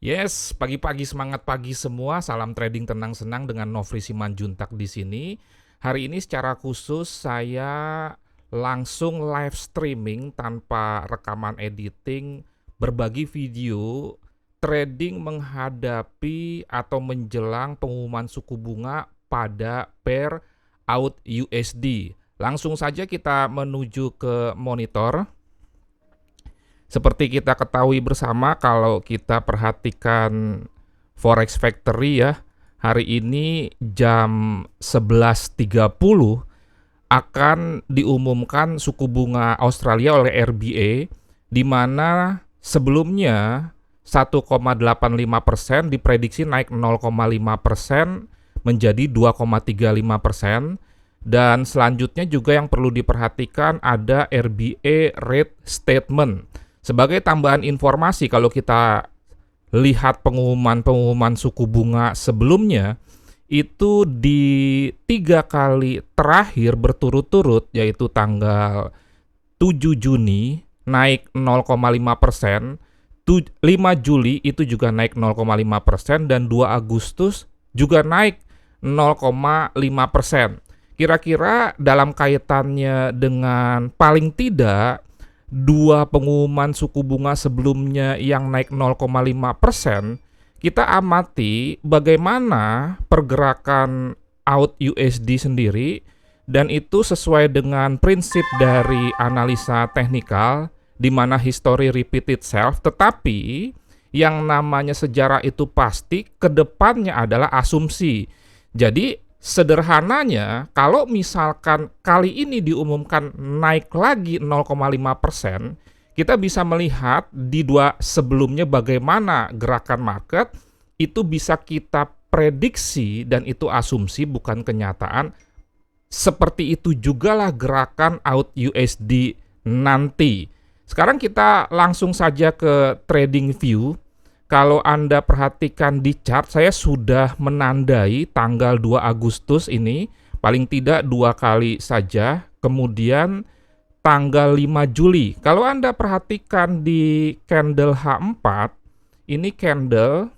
Yes, pagi-pagi semangat pagi semua. Salam trading tenang senang dengan Nofri Simanjuntak di sini. Hari ini secara khusus saya langsung live streaming tanpa rekaman editing berbagi video trading menghadapi atau menjelang pengumuman suku bunga pada pair AUD USD. Langsung saja kita menuju ke monitor. Seperti kita ketahui bersama, kalau kita perhatikan Forex Factory ya, hari ini jam 11.30 akan diumumkan suku bunga Australia oleh RBA, di mana sebelumnya 1,85% diprediksi naik 0,5% menjadi 2,35%. Dan selanjutnya juga yang perlu diperhatikan ada RBA Rate Statement. Sebagai tambahan informasi, kalau kita lihat pengumuman suku bunga sebelumnya, itu di 3 kali terakhir berturut-turut, yaitu tanggal 7 Juni naik 0,5%, 5 Juli itu juga naik 0,5%, dan 2 Agustus juga naik 0,5%. Kira-kira dalam kaitannya dengan paling tidak dua pengumuman suku bunga sebelumnya yang naik 0,5%, kita amati bagaimana pergerakan AUD USD sendiri, dan itu sesuai dengan prinsip dari analisa teknikal, di mana history repeat itself, tetapi yang namanya sejarah itu pasti, kedepannya adalah asumsi. Jadi sederhananya, kalau misalkan kali ini diumumkan naik lagi 0,5%, kita bisa melihat di dua sebelumnya bagaimana gerakan market, itu bisa kita prediksi dan itu asumsi bukan kenyataan. Seperti itu jugalah gerakan AUD USD nanti. Sekarang kita langsung saja ke trading view. Kalau Anda perhatikan di chart, saya sudah menandai tanggal 2 Agustus ini, paling tidak 2 kali saja, kemudian tanggal 5 Juli. Kalau Anda perhatikan di candle H4, ini candle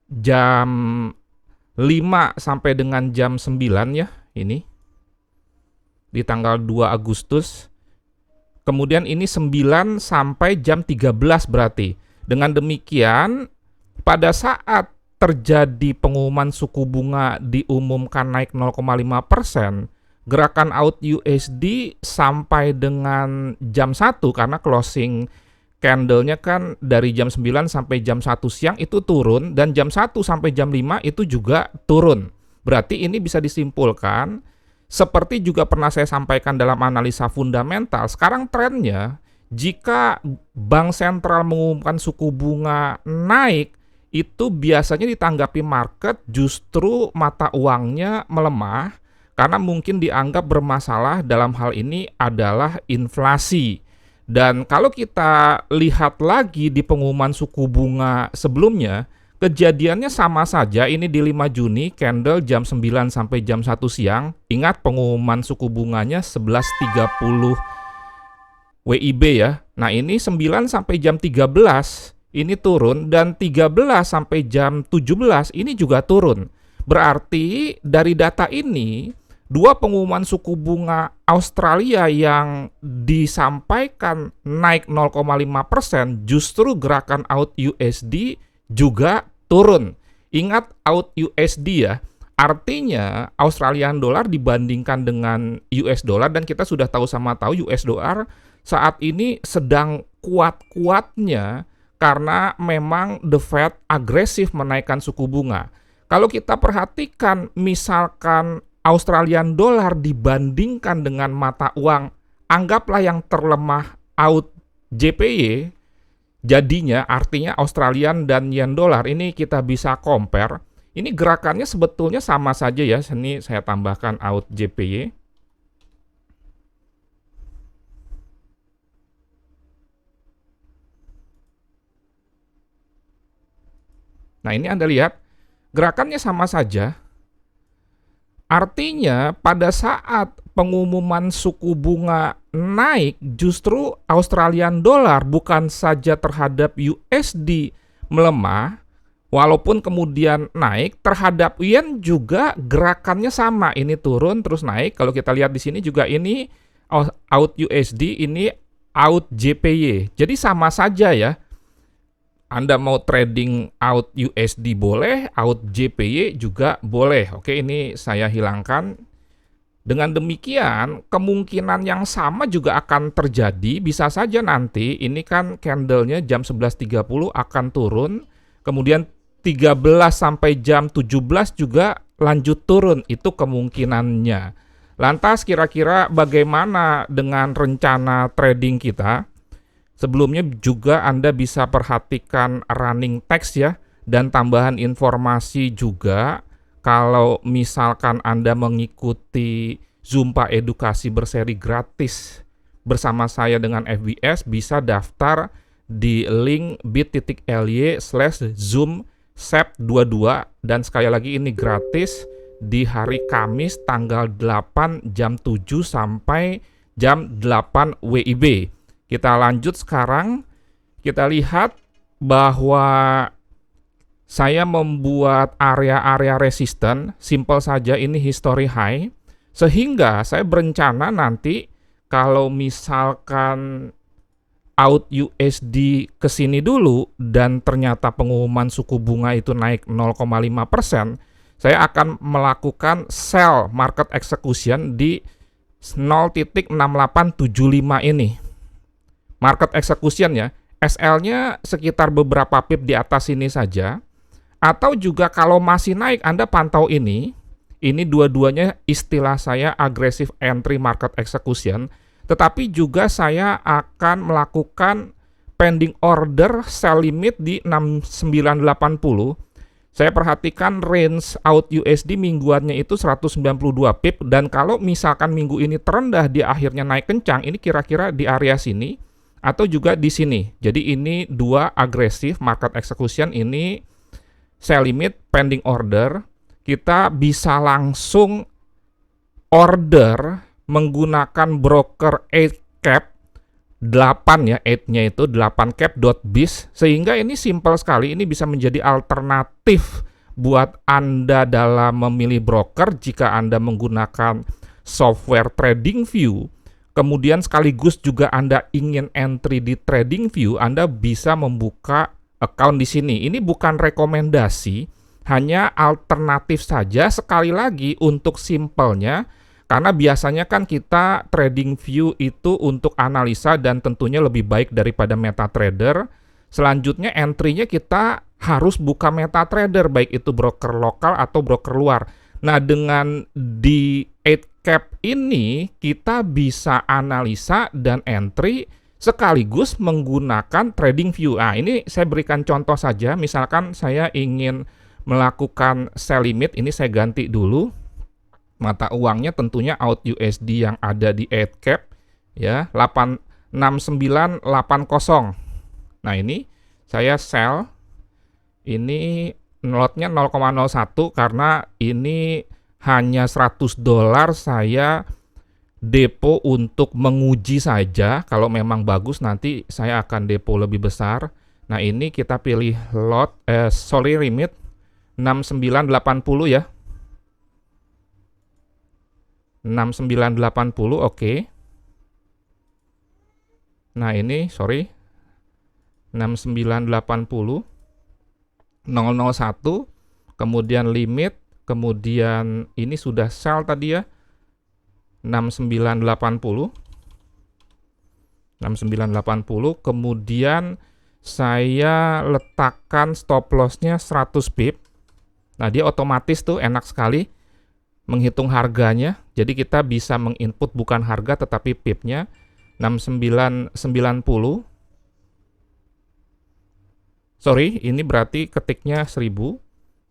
jam 5 sampai dengan jam 9 ya, ini di tanggal 2 Agustus. Kemudian ini 9 sampai jam 13 berarti. Dengan demikian, pada saat terjadi pengumuman suku bunga diumumkan naik 0,5%, gerakan AUD USD sampai dengan jam 1, karena closing candle-nya kan dari jam 9 sampai jam 1 siang itu turun, dan jam 1 sampai jam 5 itu juga turun. Berarti ini bisa disimpulkan, seperti juga pernah saya sampaikan dalam analisa fundamental, sekarang trennya, jika bank sentral mengumumkan suku bunga naik, itu biasanya ditanggapi market justru mata uangnya melemah, karena mungkin dianggap bermasalah dalam hal ini adalah inflasi. Dan kalau kita lihat lagi di pengumuman suku bunga sebelumnya, kejadiannya sama saja. Ini di 5 Juni, candle jam 9 sampai jam 1 siang. Ingat pengumuman suku bunganya 11.30 WIB ya. Nah ini 9 sampai jam 13 ini turun, dan 13 sampai jam 17 ini juga turun. Berarti dari data ini, dua pengumuman suku bunga Australia yang disampaikan naik 0,5%, justru gerakan AUD USD juga turun. Ingat AUD USD ya, artinya Australian dollar dibandingkan dengan US dollar, dan kita sudah tahu US dollar saat ini sedang kuat-kuatnya karena memang The Fed agresif menaikkan suku bunga. Kalau kita perhatikan misalkan Australian dollar dibandingkan dengan mata uang, anggaplah yang terlemah AUD JPY, jadinya artinya Australian dan yen dollar ini kita bisa compare. Ini gerakannya sebetulnya sama saja ya. Ini saya tambahkan AUD JPY. Nah ini Anda lihat, gerakannya sama saja. Artinya pada saat pengumuman suku bunga naik, justru Australian dollar bukan saja terhadap USD melemah, walaupun kemudian naik terhadap yen juga gerakannya sama. Ini turun terus naik. Kalau kita lihat di sini juga ini out USD, ini out JPY. Jadi sama saja ya. Anda mau trading out USD boleh, out JPY juga boleh. Oke, ini saya hilangkan. Dengan demikian, kemungkinan yang sama juga akan terjadi. Bisa saja nanti, ini kan candlenya jam 11.30 akan turun, kemudian 13 sampai jam 17 juga lanjut turun. Itu kemungkinannya. Lantas kira-kira bagaimana dengan rencana trading kita? Sebelumnya juga Anda bisa perhatikan running text ya, dan tambahan informasi juga. Kalau misalkan Anda mengikuti Zumba edukasi berseri gratis bersama saya dengan FBS, bisa daftar di link bit.ly/zoom-sep22, dan sekali lagi ini gratis di hari Kamis tanggal 8 jam 7 sampai jam 8 WIB. Kita lanjut sekarang, kita lihat bahwa saya membuat area-area resisten, simple saja ini history high, sehingga saya berencana nanti kalau misalkan out USD ke sini dulu dan ternyata pengumuman suku bunga itu naik 0,5%, saya akan melakukan sell market execution di 0.6875 ini. Market execution ya, SL-nya sekitar beberapa pip di atas ini saja, atau juga kalau masih naik Anda pantau ini dua-duanya istilah saya aggressive entry market execution, tetapi juga saya akan melakukan pending order sell limit di 6980. Saya perhatikan range out USD mingguannya itu 192 pip, dan kalau misalkan minggu ini terendah di akhirnya naik kencang, ini kira-kira di area sini, atau juga di sini. Jadi ini dua agresif market execution, ini sell limit, pending order. Kita bisa langsung order menggunakan broker 8 cap 8 ya, 8-nya itu 8 cap.biz, sehingga ini simple sekali. Ini bisa menjadi alternatif buat Anda dalam memilih broker jika Anda menggunakan software TradingView. Kemudian sekaligus juga Anda ingin entry di TradingView, Anda bisa membuka account di sini. Ini bukan rekomendasi, hanya alternatif saja. Sekali lagi untuk simpelnya, karena biasanya kan kita TradingView itu untuk analisa dan tentunya lebih baik daripada MetaTrader. Selanjutnya entry-nya kita harus buka MetaTrader, baik itu broker lokal atau broker luar. Nah, dengan di 8 cap ini kita bisa analisa dan entry sekaligus menggunakan TradingView. Nah, ini saya berikan contoh saja. Misalkan saya ingin melakukan sell limit, ini saya ganti dulu. Mata uangnya tentunya out USD yang ada di 8 cap ya, 86980. Nah, ini saya sell. Ini lotnya 0,01 karena ini hanya $100 saya depo untuk menguji saja. Kalau memang bagus nanti saya akan depo lebih besar. Nah, ini kita pilih lot limit 6980 ya. 6980, oke. Nah, ini 6980 001, kemudian limit, kemudian ini sudah sell tadi ya, 6980, kemudian saya letakkan stop loss-nya 100 pip. Nah, dia otomatis tuh enak sekali menghitung harganya. Jadi kita bisa menginput bukan harga tetapi pip-nya 6990. Sorry, ini berarti ketiknya 1000.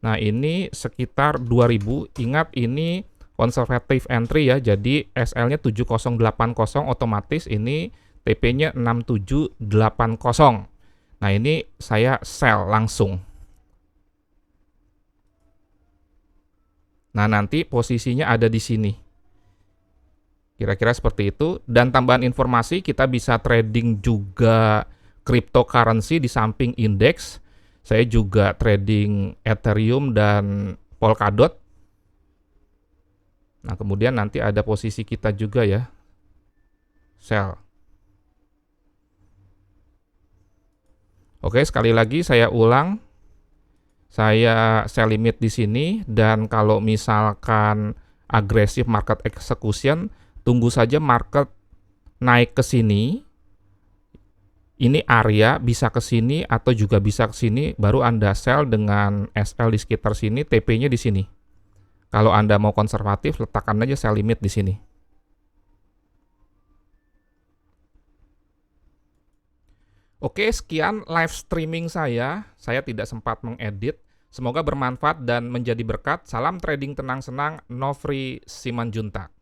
Nah, ini sekitar 2000. Ingat ini conservative entry ya. Jadi SL-nya 7080, otomatis ini TP-nya 6780. Nah, ini saya sell langsung. Nah, nanti posisinya ada di sini. Kira-kira seperti itu. Dan tambahan informasi, kita bisa trading juga cryptocurrency di samping indeks. Saya juga trading Ethereum dan Polkadot. Nah, kemudian nanti ada posisi kita juga ya, sell. Oke, sekali lagi saya ulang. Saya sell limit di sini, dan kalau misalkan agresif market execution, tunggu saja market naik ke sini. Ini area bisa ke sini atau juga bisa ke sini, baru Anda sell dengan SL di sekitar sini, TP-nya di sini. Kalau Anda mau konservatif, letakkan aja sell limit di sini. Oke, sekian live streaming saya. Saya tidak sempat mengedit. Semoga bermanfaat dan menjadi berkat. Salam trading tenang senang, Nofri Simanjuntak.